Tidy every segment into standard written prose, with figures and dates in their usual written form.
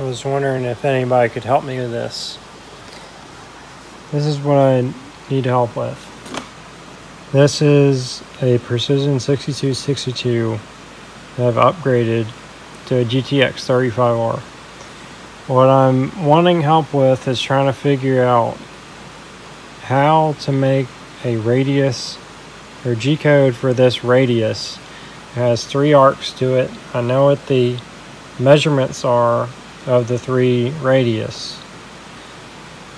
I was wondering if anybody could help me with this. This is what I need help with. This is a Precision 6262 that I've upgraded to a Gtx35r. What I'm wanting help with is trying to figure out how to make a radius or G-code for this radius. It has 3 arcs to it. I know what the measurements are of the 3 radius.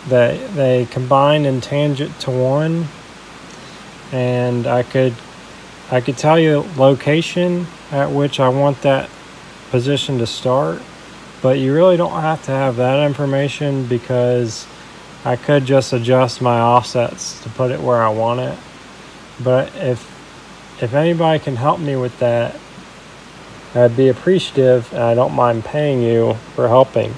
They combine in tangent to 1, and I could tell you location at which I want that position to start, but you really don't have to have that information because I could just adjust my offsets to put it where I want it. But if anybody can help me with that, I'd be appreciative, and I don't mind paying you for helping.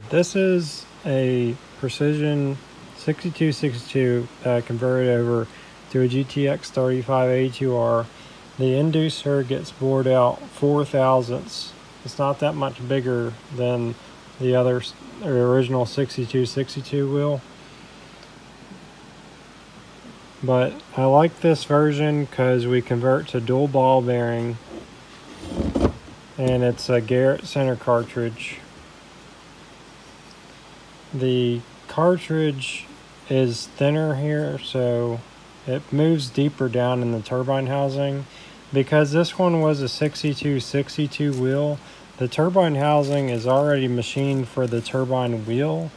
This is a Precision 6262 that I converted over to a Gtx35r. The inducer gets bored out 4 thousandths. It's not that much bigger than the original 6262 wheel. But I like this version because we convert to dual ball bearing, and it's a Garrett center cartridge. The cartridge is thinner here, so it moves deeper down in the turbine housing. Because this one was a 6262 wheel, the turbine housing is already machined for the turbine wheel,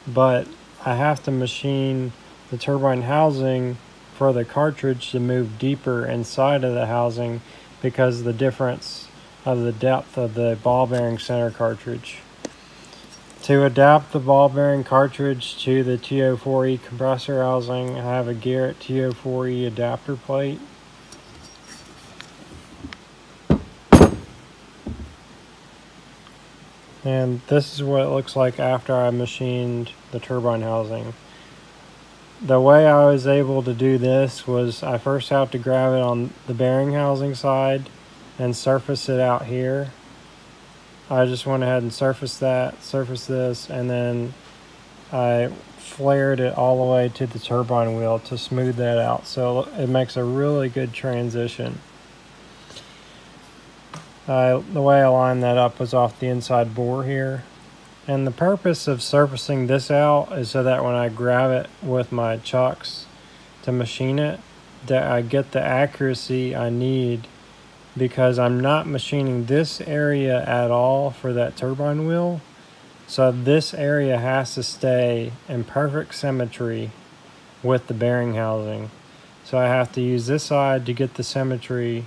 but I have to machine the turbine housing for the cartridge to move deeper inside of the housing because of the difference of the depth of the ball bearing center cartridge. To adapt the ball bearing cartridge to the TO4E compressor housing, I have a Garrett TO4E adapter plate. And this is what it looks like after I machined the turbine housing. The way I was able to do this was I first have to grab it on the bearing housing side and surface it out here. I just went ahead and surfaced this, and then I flared it all the way to the turbine wheel to smooth that out, so it makes a really good transition. The way I lined that up was off the inside bore here. And the purpose of surfacing this out is so that when I grab it with my chucks to machine it, that I get the accuracy I need, because I'm not machining this area at all for that turbine wheel. So this area has to stay in perfect symmetry with the bearing housing. So I have to use this side to get the symmetry,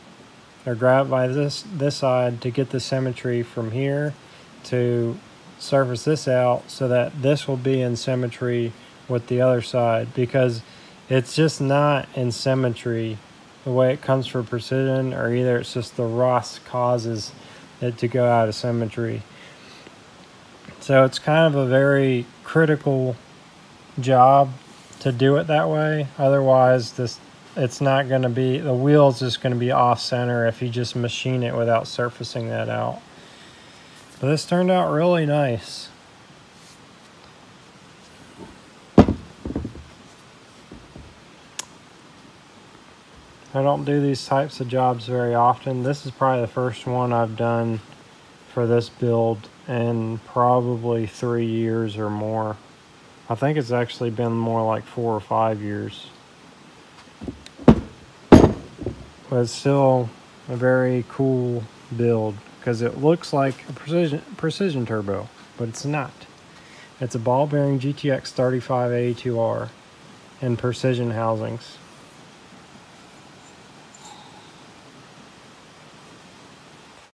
or grab by this side to get the symmetry from here to surface this out, so that this will be in symmetry with the other side, because it's just not in symmetry the way it comes for Precision, or either it's just the rust causes it to go out of symmetry. So it's kind of a very critical job to do it that way. Otherwise it's not going to be, the wheel's just going to be off center if you just machine it without surfacing that out. But this turned out really nice. I don't do these types of jobs very often. This is probably the first one I've done for this build in probably 3 years or more. I think it's actually been more like 4 or 5 years. But it's still a very cool build, because it looks like a precision turbo, but it's not. It's a ball bearing GTX35A2R and precision housings.